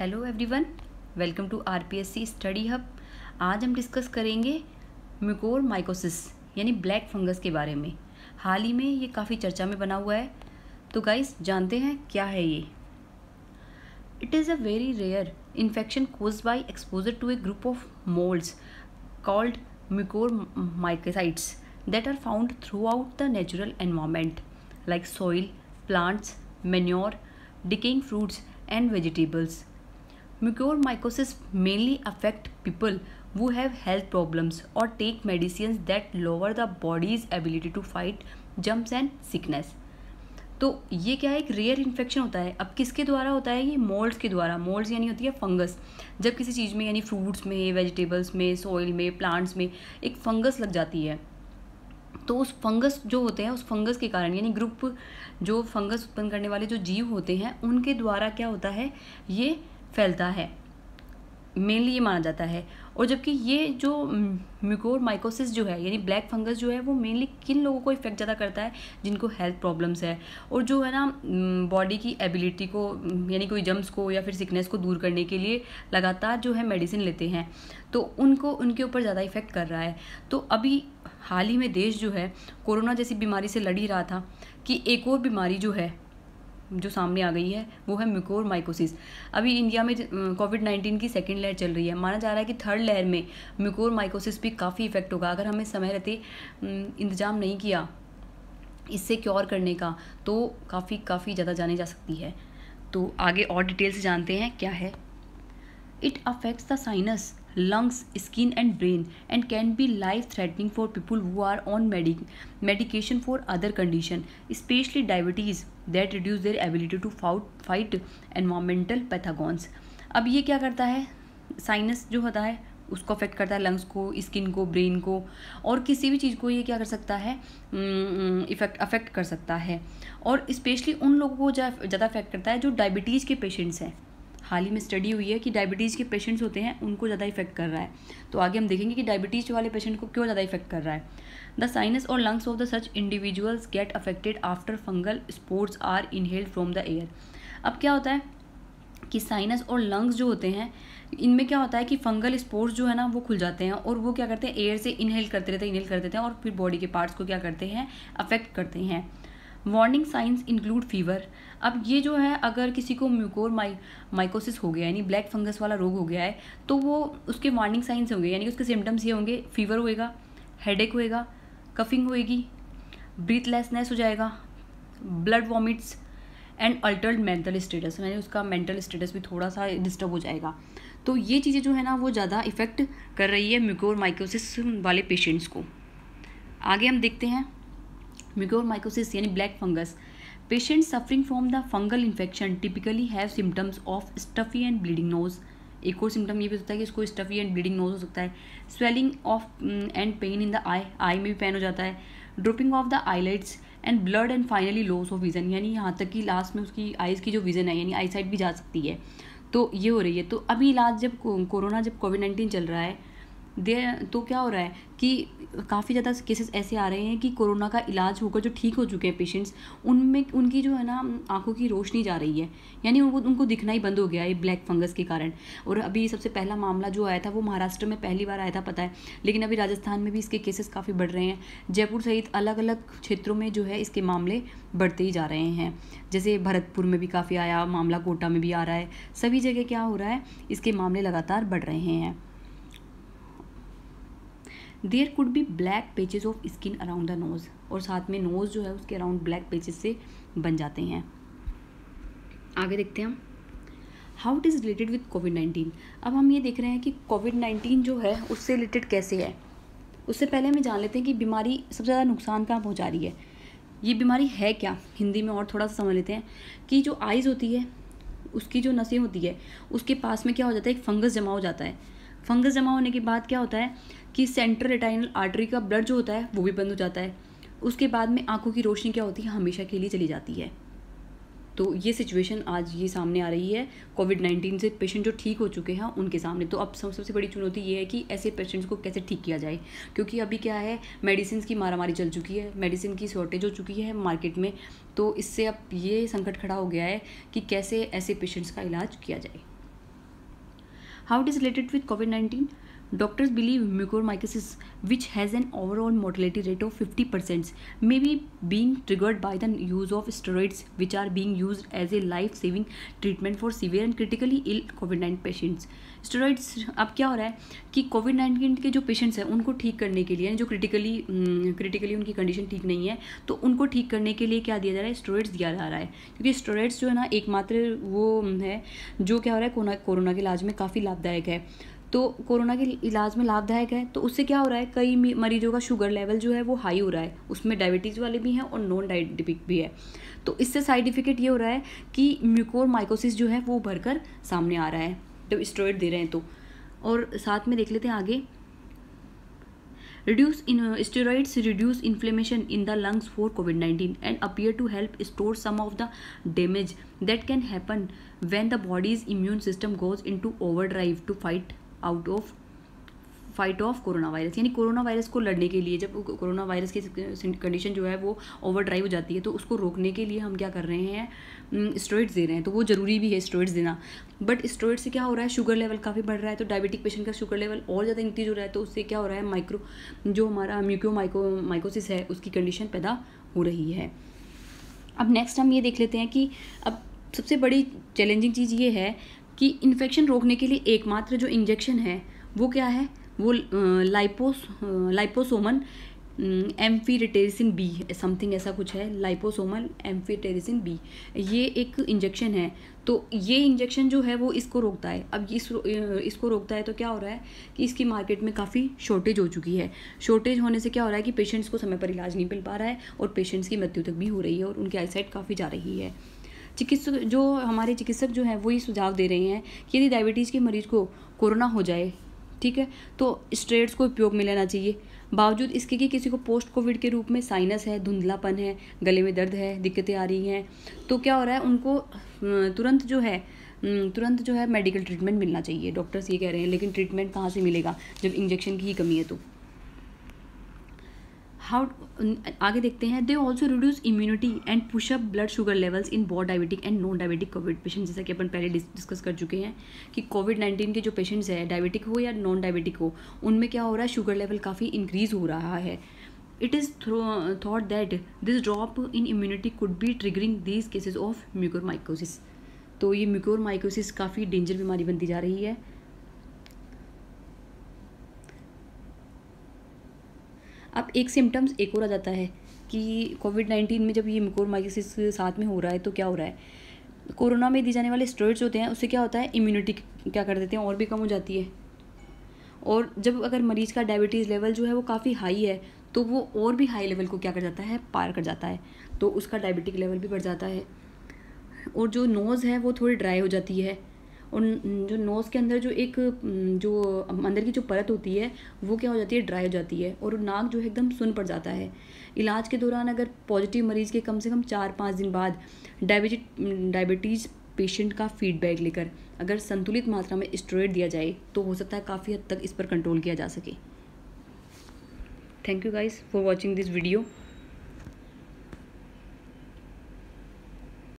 Hello everyone, welcome to RPSC study hub. आज हम discuss करेंगे म्यूकोरमाइकोसिस यानी ब्लैक फंगस के बारे में। हाल ही में ये काफ़ी चर्चा में बना हुआ है। तो गाइस जानते हैं क्या है ये। It is a very rare infection caused by exposure to a group of moulds called mucormycetes that are found throughout the natural environment like soil, plants, manure, decaying fruits and vegetables. Mucormycosis mainly affect people who have health problems or take medicines that lower the body's ability to fight germs and sickness. तो ये क्या है, एक rare infection होता है। अब किसके द्वारा होता है? ये मोल्ड्स के द्वारा। मोल्ड्स यानी होती है फंगस। जब किसी चीज़ में यानी फ्रूट्स में, वेजिटेबल्स में, सॉइल में, प्लांट्स में एक फंगस लग जाती है, तो उस फंगस जो होते हैं उस फंगस के कारण यानी ग्रुप जो फंगस उत्पन्न करने वाले जो जीव होते हैं उनके द्वारा क्या होता है, ये फैलता है। मेनली ये माना जाता है। और जबकि ये जो म्यूकोरमाइकोसिस जो है यानी ब्लैक फंगस जो है वो मेनली किन लोगों को इफेक्ट ज़्यादा करता है? जिनको हेल्थ प्रॉब्लम्स है और जो है ना बॉडी की एबिलिटी को यानी कोई जम्स को या फिर सिकनेस को दूर करने के लिए लगातार जो है मेडिसिन लेते हैं, तो उनको उनके ऊपर ज़्यादा इफेक्ट कर रहा है। तो अभी हाल ही में देश जो है कोरोना जैसी बीमारी से लड़ ही रहा था कि एक और बीमारी जो है जो सामने आ गई है वो है म्यूकोरमाइकोसिस। अभी इंडिया में कोविड-19 की सेकेंड लहर चल रही है। माना जा रहा है कि थर्ड लहर में म्यूकोरमाइकोसिस भी काफ़ी इफेक्ट होगा। अगर हमें समय रहते इंतजाम नहीं किया इससे क्योर करने का तो काफ़ी ज़्यादा जानी जा सकती है। तो आगे और डिटेल से जानते हैं क्या है। It affects the sinus, lungs, skin and brain and can be life threatening for people who are on medication for other condition, especially diabetes that reduce their ability to fight environmental pathogens. अब ये क्या करता है, sinus जो होता है उसको affect करता है, लंग्स को, स्किन को, ब्रेन को और किसी भी चीज़ को ये क्या कर सकता है, अफेक्ट कर सकता है। और स्पेशली उन लोगों को ज़्यादा अफेक्ट करता है जो डायबिटीज़ के पेशेंट्स हैं। हाल ही में स्टडी हुई है कि डायबिटीज़ के पेशेंट्स होते हैं उनको ज़्यादा इफेक्ट कर रहा है। तो आगे हम देखेंगे कि डायबिटीज़ वाले पेशेंट को क्यों ज़्यादा इफेक्ट कर रहा है। द साइनस और lungs of the such individuals get affected after fungal spores are inhaled from the air. अब क्या होता है कि साइनस और लंग्स जो होते हैं इनमें क्या होता है कि फंगल स्पोर्स जो है ना वो खुल जाते हैं और वो क्या करते हैं, एयर से इनहेल करते रहते हैं और फिर बॉडी के पार्ट्स को क्या करते हैं, अफेक्ट करते हैं। Warning science include fever. अब ये जो है अगर किसी को म्यूकोरमाइकोसिस हो गया यानी ब्लैक फंगस वाला रोग हो गया है तो वो उसके वार्निंग साइंस होंगे यानी उसके सिम्टम्स ये होंगे, फीवर होएगा, हेडेक होएगा, कफिंग होएगी, ब्रीथलेसनेस हो जाएगा, blood vomits and Altered mental status, यानी उसका मेंटल स्टेटस भी थोड़ा सा डिस्टर्ब हो जाएगा। तो ये चीज़ें जो है ना वो ज़्यादा इफेक्ट कर रही है म्यूकोरमाइकोसिस वाले पेशेंट्स को। आगे हम देखते हैं म्यूकोरमाइकोसिस यानी black fungus. Patient suffering from the fungal infection typically have symptoms of stuffy and bleeding nose. एक और सिम्टम ये भी हो सकता है कि इसको स्टफी एंड ब्लीडिंग नोज हो सकता है। Swelling of and pain in the eye में भी पेन हो जाता है। Dropping of the eyelids and blood and finally loss of vision, यानी यहाँ तक कि लास्ट में उसकी आइज़ की जो विजन है यानी आई साइट भी जा सकती है। तो ये हो रही है। तो अभी इलाज जब कोविड-19 चल रहा है तो क्या हो रहा है कि काफ़ी ज़्यादा केसेस ऐसे आ रहे हैं कि कोरोना का इलाज होकर जो ठीक हो चुके हैं पेशेंट्स उनमें उनकी जो है ना आंखों की रोशनी जा रही है यानी उनको दिखना ही बंद हो गया है ब्लैक फंगस के कारण। और अभी सबसे पहला मामला जो आया था वो महाराष्ट्र में पहली बार आया था, पता है, लेकिन अभी राजस्थान में भी इसके केसेस काफ़ी बढ़ रहे हैं। जयपुर सहित अलग अलग क्षेत्रों में जो है इसके मामले बढ़ते ही जा रहे हैं। जैसे भरतपुर में भी काफ़ी आया मामला, कोटा में भी आ रहा है। सभी जगह क्या हो रहा है, इसके मामले लगातार बढ़ रहे हैं। There could be black pages of skin around the nose, और साथ में नोज़ जो है उसके अराउंड ब्लैक पेजेस से बन जाते हैं। आगे देखते हैं हम how it is related with कोविड-19। अब हम ये देख रहे हैं कि कोविड-19 जो है उससे रिलेटेड कैसे है। उससे पहले हमें जान लेते हैं कि बीमारी सबसे ज़्यादा नुकसान कहाँ पहुँचा रही है। ये बीमारी है क्या, हिंदी में और थोड़ा सा समझ लेते हैं कि जो आइज़ होती है उसकी जो नसें होती है उसके पास में क्या हो जाता है, एक फंगस जमा हो जाता है। फंगस जमा होने के बाद क्या होता है कि सेंट्रल रेटाइनल आर्टरी का ब्लड जो होता है वो भी बंद हो जाता है। उसके बाद में आंखों की रोशनी क्या होती है, हमेशा के लिए चली जाती है। तो ये सिचुएशन आज ये सामने आ रही है कोविड-19 से पेशेंट जो ठीक हो चुके हैं उनके सामने। तो अब सबसे बड़ी चुनौती ये है कि ऐसे पेशेंट्स को कैसे ठीक किया जाए, क्योंकि अभी क्या है, मेडिसिन की मारामारी चल चुकी है, मेडिसिन की शॉर्टेज हो चुकी है मार्केट में। तो इससे अब ये संकट खड़ा हो गया है कि कैसे ऐसे पेशेंट्स का इलाज किया जाए। How it is related with COVID-19? Doctors believe mucormycosis, which has an overall mortality rate of 50%, may be being triggered by the use of steroids, which are being used as a life-saving treatment for severe and critically ill COVID-19 patients. Steroids अब क्या हो रहा है कि कोविड-19 के जो patients हैं उनको ठीक करने के लिए, जो क्रिटिकली उनकी कंडीशन ठीक नहीं है, तो उनको ठीक करने के लिए क्या दिया जा रहा है, स्टेरॉइड्स दिया जा रहा है। क्योंकि स्टेरॉइड्स जो है ना एकमात्र वो है जो क्या हो रहा है कोरोना के इलाज में काफ़ी लाभदायक है। तो कोरोना के इलाज में लाभदायक है, तो उससे क्या हो रहा है, कई मरीजों का शुगर लेवल जो है वो हाई हो रहा है, उसमें डायबिटीज़ वाले भी हैं और नॉन डायबिटिक भी है। तो इससे साइड इफेक्ट ये हो रहा है कि म्यूकोरमाइकोसिस जो है वो भरकर सामने आ रहा है जब स्टेरॉइड दे रहे हैं तो। और साथ में देख लेते हैं आगे, steroids reduce inflammation in the lungs for COVID-19 and appear to help restore some of the damage that can happen when the body's immune system goes into overdrive to fight of corona virus. यानी corona virus को लड़ने के लिए, जब corona virus की condition जो है वो ओवरड्राइव हो जाती है, तो उसको रोकने के लिए हम क्या कर रहे हैं, स्टेरॉइड्स दे रहे हैं। तो वो ज़रूरी भी है स्टेरॉइड्स देना, बट स्टेरॉइड से क्या हो रहा है, शुगर लेवल काफ़ी बढ़ रहा है, तो डायबिटिक पेशेंट का शुगर लेवल और ज़्यादा इंक्रीज हो रहा है, तो उससे क्या हो रहा है, जो हमारा म्यूकोरमाइकोसिस है उसकी कंडीशन पैदा हो रही है। अब नेक्स्ट हम ये देख लेते हैं कि अब सबसे बड़ी चैलेंजिंग चीज़ ये है कि इन्फेक्शन रोकने के लिए एकमात्र जो इंजेक्शन है वो क्या है, वो लाइपोसोमल एम्फीटेरिसिन बी समथिंग ऐसा कुछ है, लाइपोसोमल एम्फीटेरिसिन बी, ये एक इंजेक्शन है। तो ये इंजेक्शन जो है वो इसको रोकता है। अब इसको रोकता है तो क्या हो रहा है कि इसकी मार्केट में काफ़ी शॉर्टेज हो चुकी है। शॉर्टेज होने से क्या हो रहा है कि पेशेंट्स को समय पर इलाज नहीं मिल पा रहा है और पेशेंट्स की मृत्यु तक भी हो रही है और उनकी आईसाइट काफ़ी जा रही है। हमारे चिकित्सक जो हैं वो ये सुझाव दे रहे हैं कि यदि डायबिटीज़ के मरीज को कोरोना हो जाए, ठीक है, तो स्टेरॉइड्स को उपयोग में लेना चाहिए। बावजूद इसके कि किसी को पोस्ट कोविड के रूप में साइनस है, धुंधलापन है, गले में दर्द है, दिक्कतें आ रही हैं, तो क्या हो रहा है, उनको तुरंत जो है मेडिकल ट्रीटमेंट मिलना चाहिए। डॉक्टर्स ये कह रहे हैं, लेकिन ट्रीटमेंट कहाँ से मिलेगा जब इंजेक्शन की ही कमी है। तो आगे देखते हैं, they also reduce immunity and push up blood sugar levels in both diabetic and non diabetic Covid patient. जैसा कि अपन पहले डिस्कस कर चुके हैं कि कोविड-19 के जो पेशेंट्स हैं, डायबिटिक हो या नॉन डायबिटिक हो, उनमें क्या हो रहा है, शुगर लेवल काफ़ी इंक्रीज हो रहा है। It is thought that this drop in immunity could be triggering these cases of mucormycosis. तो ये म्यूकोरमाइकोसिस काफ़ी डेंजर बीमारी बनती जा रही है। अब एक सिम्टम्स एक और आ जाता है कि कोविड-19 में जब ये म्यूकोरमाइकोसिस साथ में हो रहा है तो क्या हो रहा है, कोरोना में दी जाने वाले स्टेरॉइड्स होते हैं, उससे क्या होता है, इम्यूनिटी क्या कर देते हैं, और भी कम हो जाती है। और जब अगर मरीज़ का डायबिटीज़ लेवल जो है वो काफ़ी हाई है, तो वो और भी हाई लेवल को क्या कर जाता है, पार कर जाता है, तो उसका डायबिटिक लेवल भी बढ़ जाता है। और जो नोज़ है वो थोड़ी ड्राई हो जाती है, और जो नोज़ के अंदर जो अंदर की जो परत होती है वो क्या हो जाती है, ड्राई हो जाती है, और नाक जो है एकदम सुन्न पड़ जाता है। इलाज के दौरान अगर पॉजिटिव मरीज़ के कम से कम 4-5 दिन बाद डायबिटीज़ पेशेंट का फीडबैक लेकर अगर संतुलित मात्रा में स्टेरॉइड दिया जाए तो हो सकता है काफ़ी हद तक इस पर कंट्रोल किया जा सके। Thank you guys for watching this video.